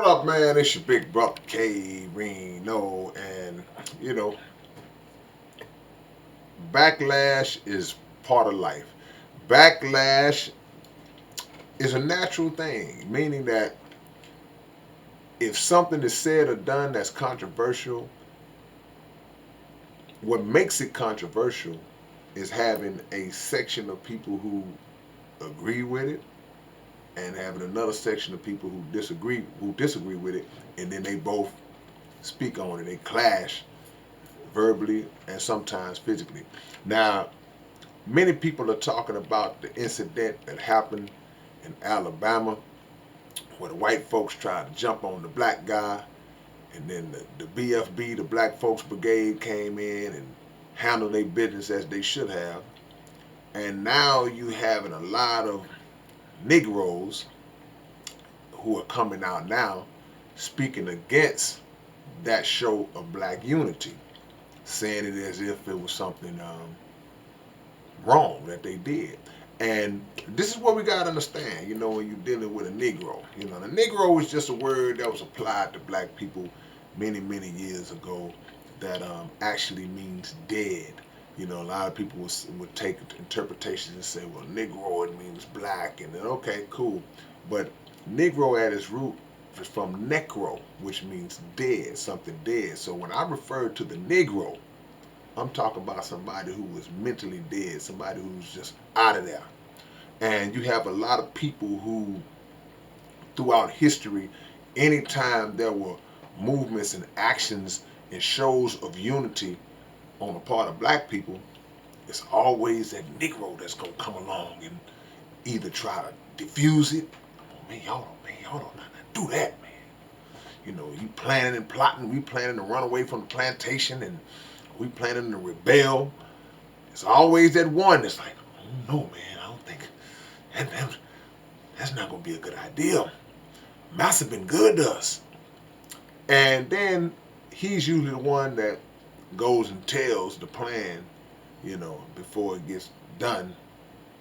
up, man? It's your big brother K-Rino, and you know, backlash is part of life. Backlash is a natural thing, meaning that if something is said or done that's controversial, what makes it controversial is having a section of people who agree with it and having another section of people who disagree with it, and then they both speak on it. They clash verbally and sometimes physically. Now, many people are talking about the incident that happened in Alabama where the white folks tried to jump on the black guy, and then the BFB, the Black Folks Brigade, came in and handled their business as they should have. And now you having a lot of Negroes who are coming out now speaking against that show of black unity, saying it as if it was something wrong that they did. And this is what we got to understand, when you're dealing with a Negro. The Negro is just a word that was applied to black people many, many years ago that actually means dead. A lot of people would take interpretations and say, well, Negro, it means black. And then, okay, cool. But Negro at its root is from necro, which means dead, something dead. So when I refer to the Negro, I'm talking about somebody who is mentally dead, somebody who's just out of there. And you have a lot of people who, throughout history, anytime there were movements and actions and shows of unity on the part of black people, it's always that Negro that's going to come along and either try to diffuse it. Oh, man, y'all don't do that, man. You planning and plotting, we planning to run away from the plantation, and we planning to rebel. It's always that one that's like, oh, no, man, I don't think that's not going to be a good idea. Massa been good to us. And then he's usually the one that goes and tells the plan, before it gets done,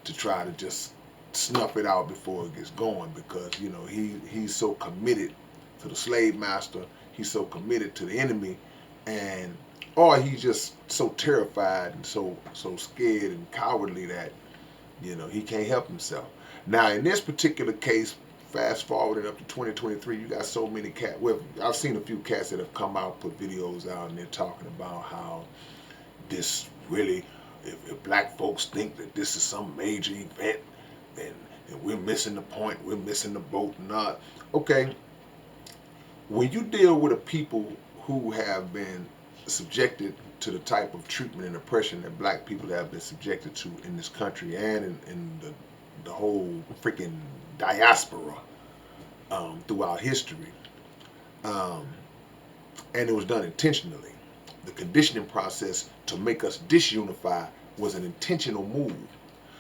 to try to just snuff it out before it gets going, because, he's so committed to the slave master, he's so committed to the enemy, and or he's just so terrified and so scared and cowardly that he can't help himself. Now, in this particular case, fast forwarding up to 2023, you got so many cats. Well, I've seen a few cats that have come out, put videos out, and they're talking about how this really, if black folks think that this is some major event, then we're missing the point, we're missing the boat. Not okay. When you deal with a people who have been subjected to the type of treatment and oppression that black people have been subjected to in this country and in the whole freaking diaspora throughout history, and it was done intentionally. The conditioning process to make us disunify was an intentional move.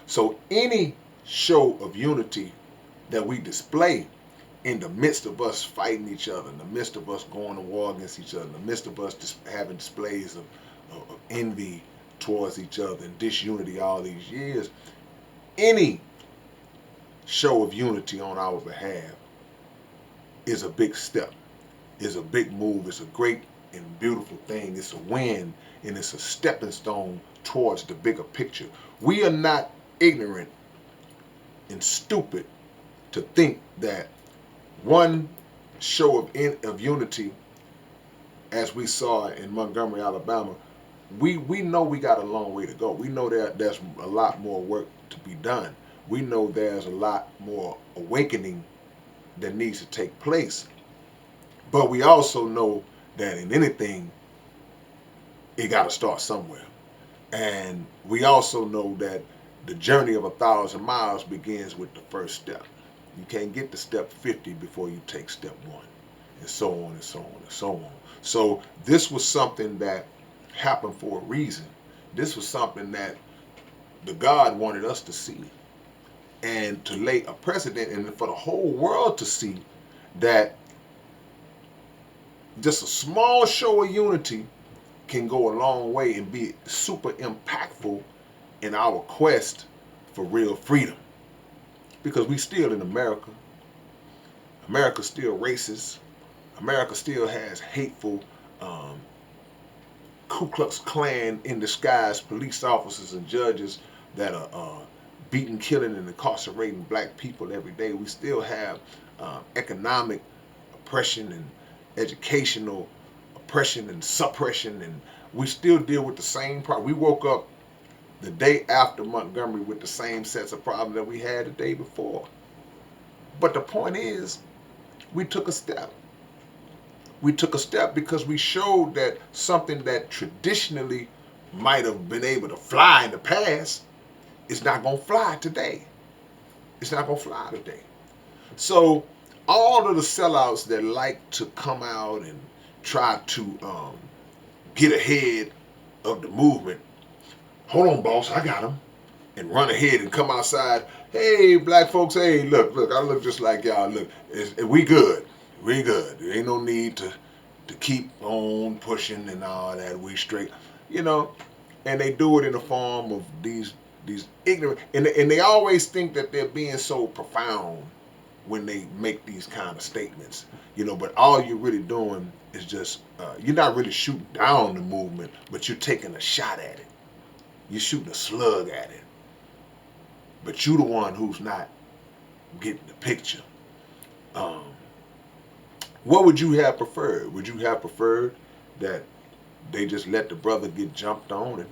So any show of unity that we display in the midst of us fighting each other, in the midst of us going to war against each other, in the midst of us just having displays of envy towards each other and disunity all these years, any show of unity on our behalf is a big step, is a big move, it's a great and beautiful thing, it's a win, and it's a stepping stone towards the bigger picture. We are not ignorant and stupid to think that one show of unity, as we saw in Montgomery, Alabama, we know we got a long way to go. We know that there's a lot more work to be done. We know there's a lot more awakening that needs to take place. But we also know that in anything, it got to start somewhere. And we also know that the journey of 1,000 miles begins with the first step. You can't get to step 50 before you take step 1, and so on and so on and so on. So this was something that happened for a reason. This was something that the God wanted us to see, and to lay a precedent, and for the whole world to see that just a small show of unity can go a long way and be super impactful in our quest for real freedom. Because we still in America. America's still racist. America still has hateful Ku Klux Klan in disguise police officers and judges that are beating, killing, and incarcerating black people every day. We still have economic oppression and educational oppression and suppression, and we still deal with the same problem. We woke up the day after Montgomery with the same sets of problems that we had the day before. But the point is, we took a step. We took a step because we showed that something that traditionally might have been able to fly in the past is not going to fly today. It's not going to fly today. So all of the sellouts that like to come out and try to get ahead of the movement, hold on, boss, I got him, and run ahead and come outside. Hey, black folks, hey, look, I look just like y'all. Look, we good. We good. There ain't no need to keep on pushing and all that. We straight, you know. And they do it in the form of these ignorant, and they always think that they're being so profound when they make these kind of statements, you know. But all you're really doing is just you're not really shooting down the movement, but you're taking a shot at it. You're shooting a slug at it. But you're the one who's not getting the picture. What would you have preferred? Would you have preferred that they just let the brother get jumped on and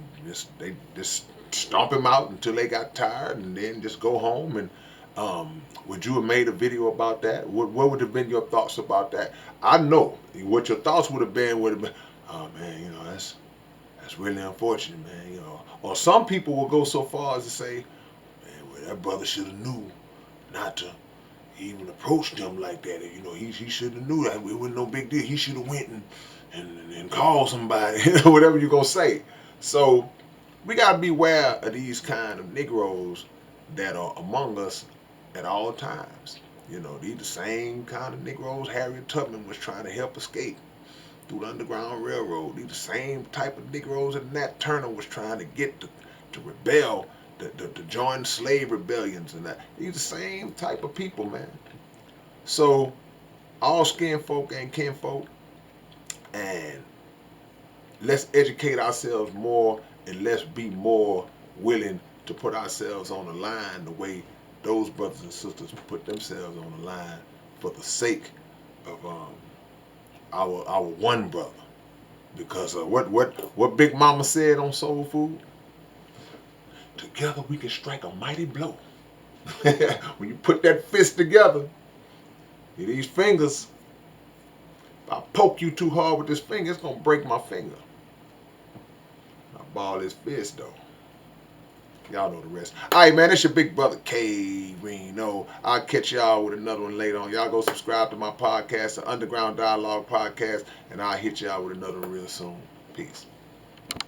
they just stomp him out until they got tired and then just go home? And would you have made a video about that? What would have been your thoughts about that? I know what your thoughts would have been. Oh man, you know, that's really unfortunate, man. You know, or some people will go so far as to say, man, well, that brother should have knew not to even approach them like that. You know, he should have knew that it wasn't no big deal. He should have went and called somebody, whatever you're gonna say. So we gotta beware of these kind of Negroes that are among us at all times. You know, these the same kind of Negroes Harriet Tubman was trying to help escape through the Underground Railroad. These the same type of Negroes that Nat Turner was trying to get to rebel, to join slave rebellions and that. These the same type of people, man. So all skin folk and kinfolk, and let's educate ourselves more, and let's be more willing to put ourselves on the line the way those brothers and sisters put themselves on the line for the sake of our one brother. Because what Big Mama said on Soul Food, together we can strike a mighty blow. When you put that fist together, these fingers, if I poke you too hard with this finger, it's gonna break my finger. I ball this fist though. Y'all know the rest. All right, man, it's your big brother K-Rino. I'll catch y'all with another one later on. Y'all go subscribe to my podcast, the Underground Dialogue Podcast, and I'll hit y'all with another one real soon. Peace.